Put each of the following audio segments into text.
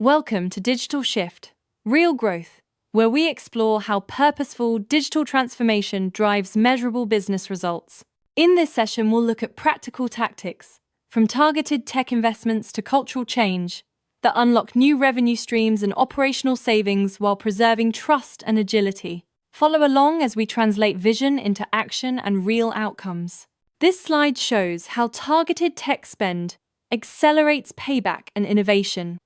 Welcome to Digital Shift, Real Growth, where we explore how purposeful digital transformation drives measurable business results. In this session, we'll look at practical tactics, from targeted tech investments to cultural change, that unlock new revenue streams and operational savings while preserving trust and agility. Follow along as we translate vision into action and real outcomes. This slide shows how targeted tech spend accelerates payback and innovation.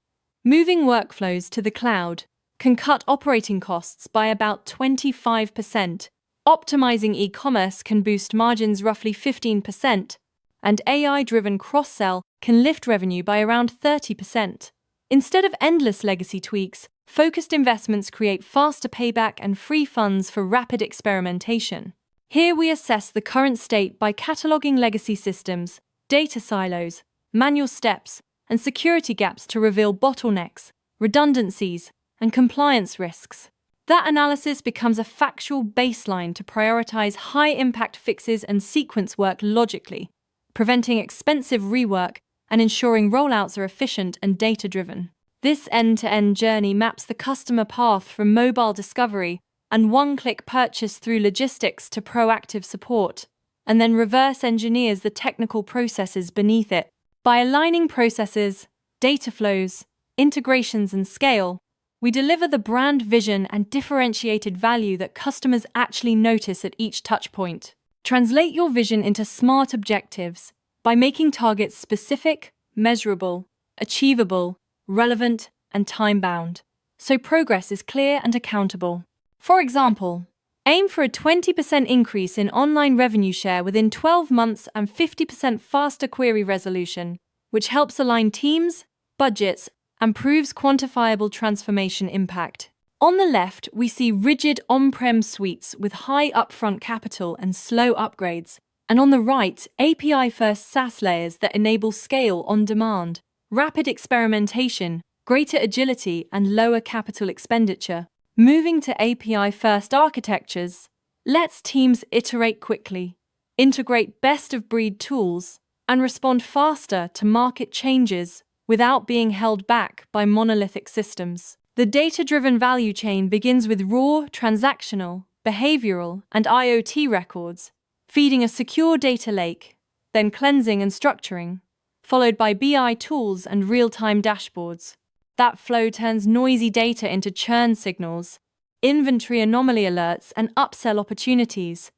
Moving workflows to the cloud can cut operating costs by about 25%. Optimizing e-commerce can boost margins roughly 15%, and AI-driven cross-sell can lift revenue by around 30%. Instead of endless legacy tweaks, focused investments create faster payback and free funds for rapid experimentation. Here we assess the current state by cataloging legacy systems, data silos, manual steps, and security gaps to reveal bottlenecks, redundancies, and compliance risks. That analysis becomes a factual baseline to prioritize high-impact fixes and sequence work logically, preventing expensive rework and ensuring rollouts are efficient and data-driven. This end-to-end journey maps the customer path from mobile discovery and one-click purchase through logistics to proactive support, and then reverse engineers the technical processes beneath it. By aligning processes, data flows, integrations, and scale, we deliver the brand vision and differentiated value that customers actually notice at each touchpoint. Translate your vision into smart objectives by making targets specific, measurable, achievable, relevant, and time-bound, so progress is clear and accountable. For example, aim for a 20% increase in online revenue share within 12 months and 50% faster query resolution, which helps align teams, budgets, and proves quantifiable transformation impact. On the left, we see rigid on-prem suites with high upfront capital and slow upgrades, and on the right, API-first SaaS layers that enable scale on demand, rapid experimentation, greater agility, and lower capital expenditure. Moving to API-first architectures lets teams iterate quickly, integrate best-of-breed tools, and respond faster to market changes without being held back by monolithic systems. The data-driven value chain begins with raw, transactional, behavioral, and IoT records, feeding a secure data lake, then cleansing and structuring, followed by BI tools and real-time dashboards. That flow turns noisy data into churn signals, inventory anomaly alerts, and upsell opportunities,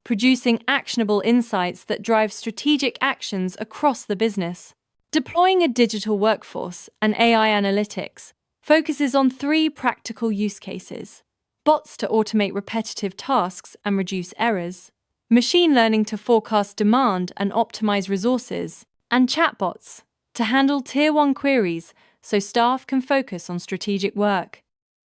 producing actionable insights that drive strategic actions across the business. Deploying a digital workforce and AI analytics focuses on 3 practical use cases: bots to automate repetitive tasks and reduce errors, machine learning to forecast demand and optimize resources, and chatbots to handle Tier 1 queries so staff can focus on strategic work.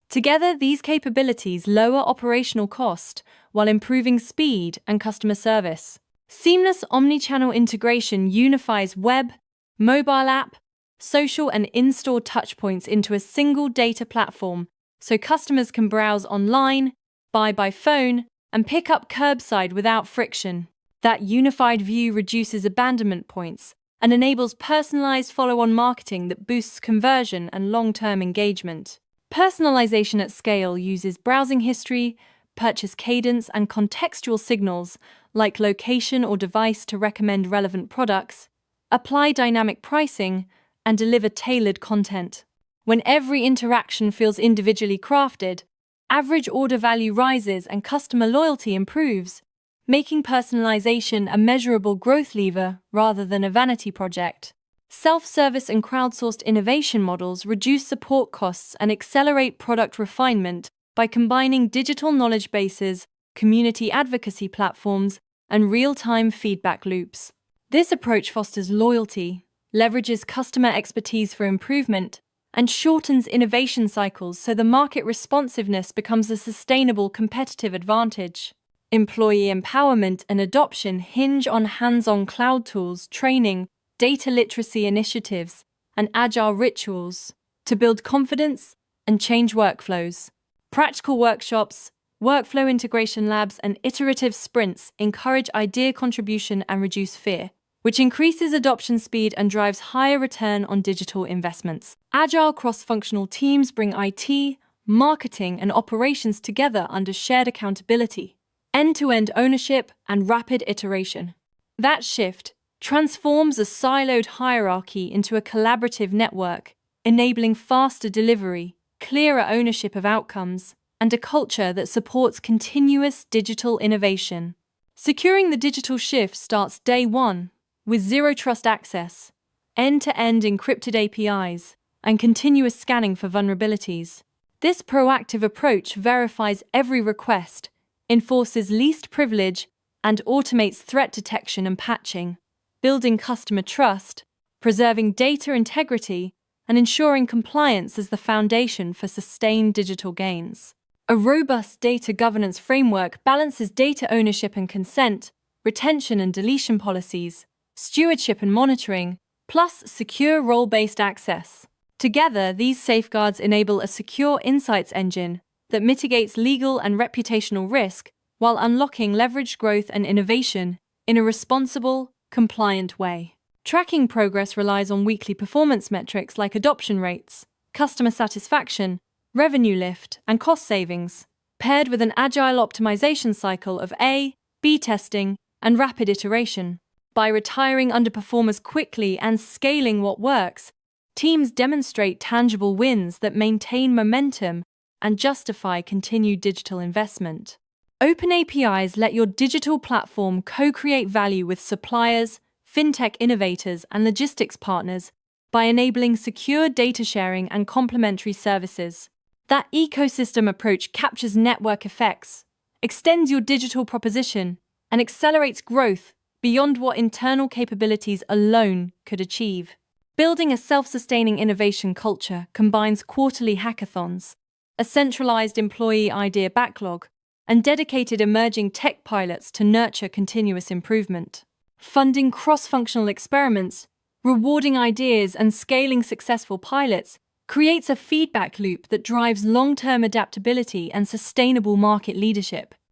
Together, these capabilities lower operational cost while improving speed and customer service. Seamless omnichannel integration unifies web, mobile app, social, and in-store touchpoints into a single data platform so customers can browse online, buy by phone, and pick up curbside without friction. That unified view reduces abandonment points and enables personalized follow-on marketing that boosts conversion and long-term engagement. Personalization at scale uses browsing history, purchase cadence, and contextual signals like location or device to recommend relevant products, apply dynamic pricing, and deliver tailored content. When every interaction feels individually crafted, average order value rises and customer loyalty improves, making personalization a measurable growth lever rather than a vanity project. Self-service and crowdsourced innovation models reduce support costs and accelerate product refinement by combining digital knowledge bases, community advocacy platforms, and real-time feedback loops. This approach fosters loyalty, leverages customer expertise for improvement, and shortens innovation cycles so the market responsiveness becomes a sustainable competitive advantage. Employee empowerment and adoption hinge on hands-on cloud tools, training, data literacy initiatives, and agile rituals to build confidence and change workflows. Practical workshops, workflow integration labs, and iterative sprints encourage idea contribution and reduce fear. which increases adoption speed and drives higher return on digital investments. Agile cross-functional teams bring IT, marketing, and operations together under shared accountability, end-to-end ownership, and rapid iteration. That shift transforms a siloed hierarchy into a collaborative network, enabling faster delivery, clearer ownership of outcomes, and a culture that supports continuous digital innovation. Securing the digital shift starts day one with zero trust access, end-to-end encrypted APIs, and continuous scanning for vulnerabilities. This proactive approach verifies every request, enforces least privilege, and automates threat detection and patching, building customer trust, preserving data integrity, and ensuring compliance as the foundation for sustained digital gains. A robust data governance framework balances data ownership and consent, retention and deletion policies, stewardship and monitoring, plus secure role-based access. Together, these safeguards enable a secure insights engine that mitigates legal and reputational risk while unlocking leveraged growth and innovation in a responsible, compliant way. Tracking progress relies on weekly performance metrics like adoption rates, customer satisfaction, revenue lift, and cost savings, paired with an agile optimization cycle of A/B testing and rapid iteration. By retiring underperformers quickly and scaling what works, teams demonstrate tangible wins that maintain momentum and justify continued digital investment. Open APIs let your digital platform co-create value with suppliers, fintech innovators, and logistics partners by enabling secure data sharing and complementary services. That ecosystem approach captures network effects, extends your digital proposition, and accelerates growth beyond what internal capabilities alone could achieve. Building a self-sustaining innovation culture combines quarterly hackathons, a centralized employee idea backlog, and dedicated emerging tech pilots to nurture continuous improvement. Funding cross-functional experiments, rewarding ideas, and scaling successful pilots creates a feedback loop that drives long-term adaptability and sustainable market leadership.